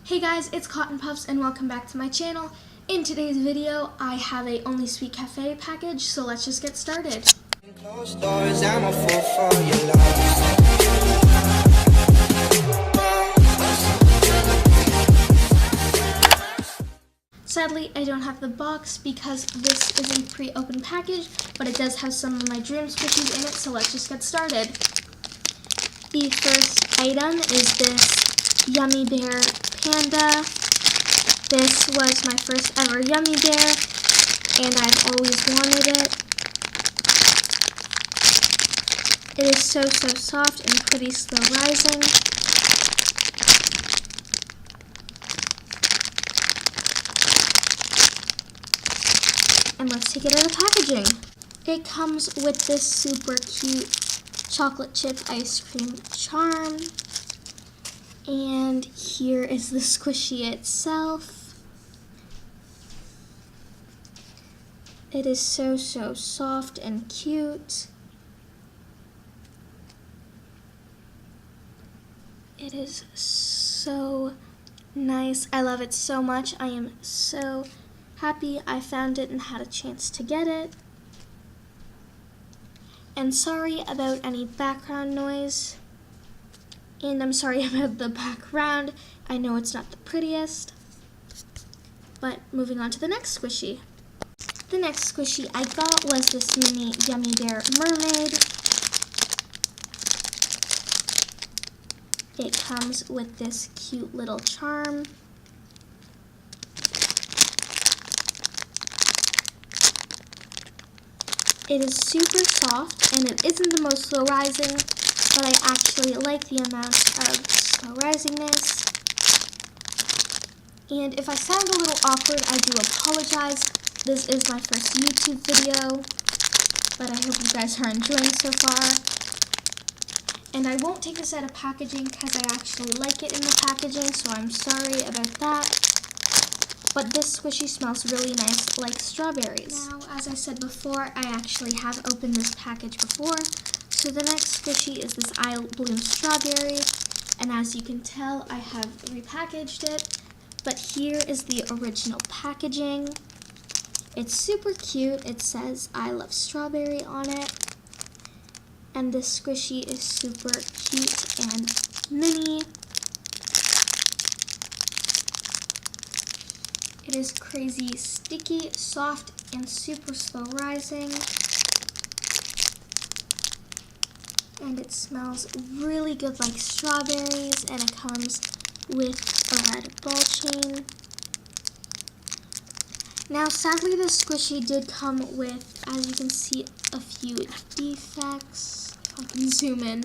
Hey guys, it's Cotton Puffs and welcome back to my channel. In today's video, I have a Only Sweet Cafe package, so let's just get started. Sadly, I don't have the box because this is a pre-opened package, but it does have some of my dream squishies in it, so let's just get started. The first item is this Yummy Bear Panda. This was my first ever Yummy Bear, and I've always wanted it. It is so soft and pretty slow rising. And let's take it out of the packaging. It comes with this super cute chocolate chip ice cream charm. And here is the squishy itself. It is so soft and cute. It is so nice. I love it so much. I am so happy I found it and had a chance to get it. And sorry about any background noise. And I'm sorry about the background. I know it's not the prettiest. But moving on to the next squishy. The next squishy I got was this mini Yummy Bear mermaid. It comes with this cute little charm. It is super soft and it isn't the most slow rising, but I actually like the amount of slow risingness. And if I sound a little awkward, I do apologize. This is my first YouTube video, but I hope you guys are enjoying so far. And I won't take this out of packaging because I actually like it in the packaging, so I'm sorry about that. But this squishy smells really nice, like strawberries. Now, as I said before, I actually have opened this package before. So the next squishy is this I Bloom Strawberry. And as you can tell, I have repackaged it. But here is the original packaging. It's super cute. It says I love strawberry on it. And this squishy is super cute and mini. It is crazy sticky, soft, and super slow rising. And it smells really good like strawberries, and it comes with a red ball chain. Now, sadly, the squishy did come with, as you can see, a few defects. If I can zoom in.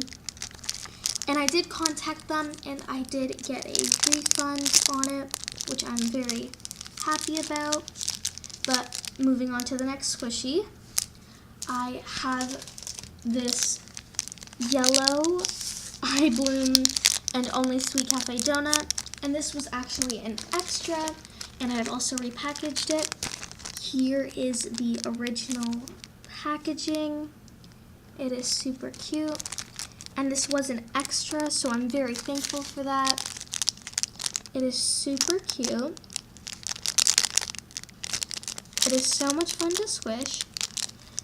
And I did contact them, and I did get a refund on it, which I'm very happy about. But moving on to the next squishy, I have this yellow I Bloom and Only Sweet Cafe donut, and this was actually an extra, and I've also repackaged it. Here is the original packaging. It is super cute, and this was an extra, so I'm very thankful for that. It is super cute. It is so much fun to squish.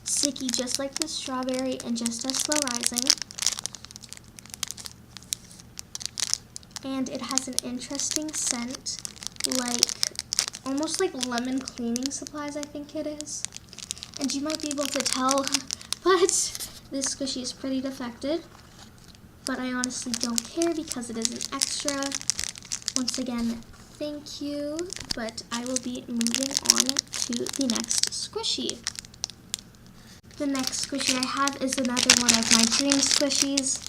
Sticky just like the strawberry and just as slow rising. And it has an interesting scent, almost like lemon cleaning supplies, I think it is. And you might be able to tell, but this squishy is pretty defected. But I honestly don't care because it is an extra. Once again, thank you, but I will be moving on to the next squishy. The next squishy I have is another one of my dream squishies.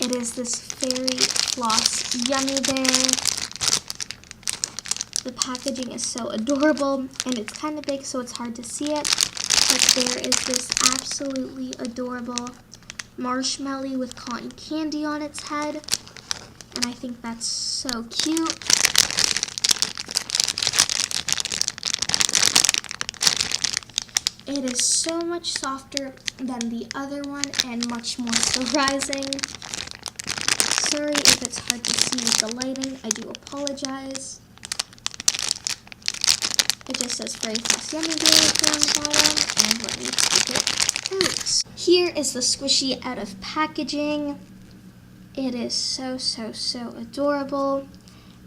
It is this Fairy Floss Yummy Bear. The packaging is so adorable, and it's kind of big, so it's hard to see it. But there is this absolutely adorable marshmallow with cotton candy on its head. And I think that's so cute. It is so much softer than the other one and much more slow rising. sorry if it's hard to see with the lighting. I do apologize. It just says Fairy Floss Yummy Bear on the bottom, and let me take it out. Here is the squishy out of packaging. It is so adorable.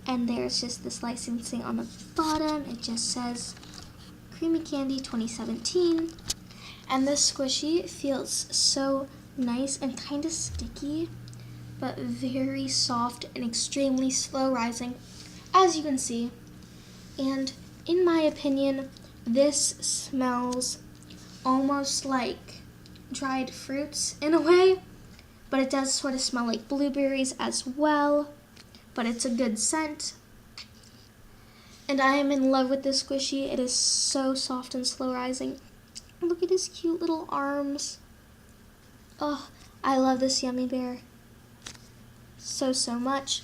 And there's just this licensing on the bottom. It just says Creamy Candy 2017. And this squishy feels so nice and kind of sticky, but very soft and extremely slow rising, as you can see. And in my opinion, this smells almost like dried fruits in a way, but it does sort of smell like blueberries as well, but it's a good scent. And I am in love with this squishy. It is so soft and slow rising. Look at his cute little arms. Oh, I love this Yummy Bear so much.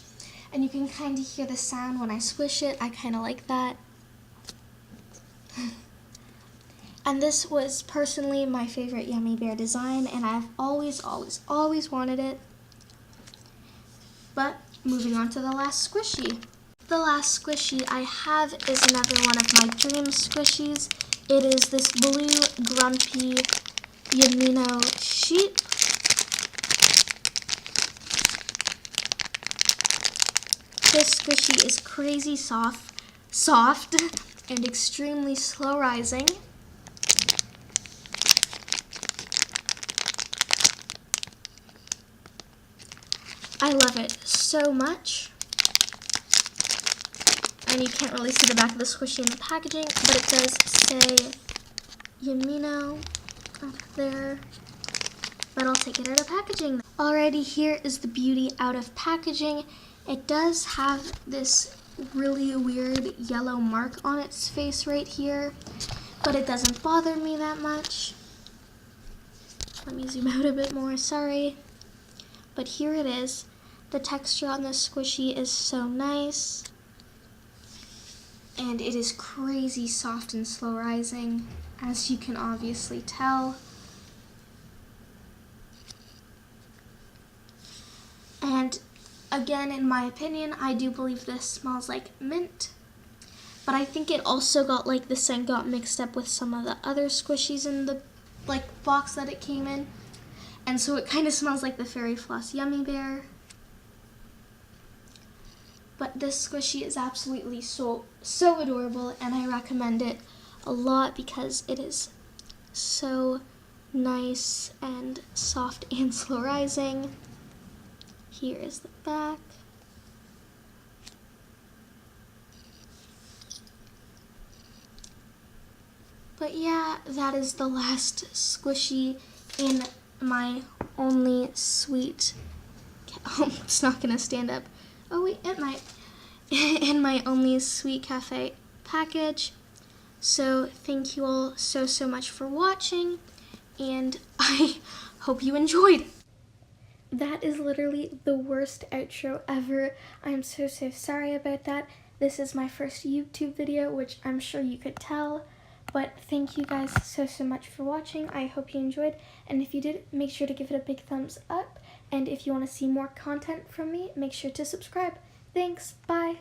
And you can kind of hear the sound when I squish it. I kind of like that. And this was personally my favorite Yummy Bear design, and I've always wanted it. But moving on to the last squishy. The last squishy I have is another one of my dream squishies. It is this blue grumpy Yamino sheet. This squishy is crazy soft and extremely slow rising. I love it so much. And you can't really see the back of the squishy in the packaging, but it does say Yamino up there. But I'll take it out of packaging. Alrighty, here is the beauty out of packaging. It does have this really weird yellow mark on its face right here, but it doesn't bother me that much. Let me zoom out a bit more, sorry. But here it is. The texture on this squishy is so nice. And it is crazy soft and slow rising, as you can obviously tell. And again, in my opinion, I do believe this smells like mint. But I think it also got, like, the scent got mixed up with some of the other squishies in the, like, box that it came in. And so it kind of smells like the Fairy Floss Yummy Bear. But this squishy is absolutely so adorable, and I recommend it a lot because it is so nice and soft and slow rising. Here is the back. But yeah, that is the last squishy in my only sweet, oh, it's not gonna stand up. Oh wait, it might. In my only Sweet Cafe package. So thank you all so much for watching, and I hope you enjoyed. That is literally the worst outro ever. I'm so sorry about that. This is my first YouTube video, which I'm sure you could tell. But thank you guys so much for watching. I hope you enjoyed, and if you did, make sure to give it a big thumbs up. And if you want to see more content from me, make sure to subscribe. Thanks, bye!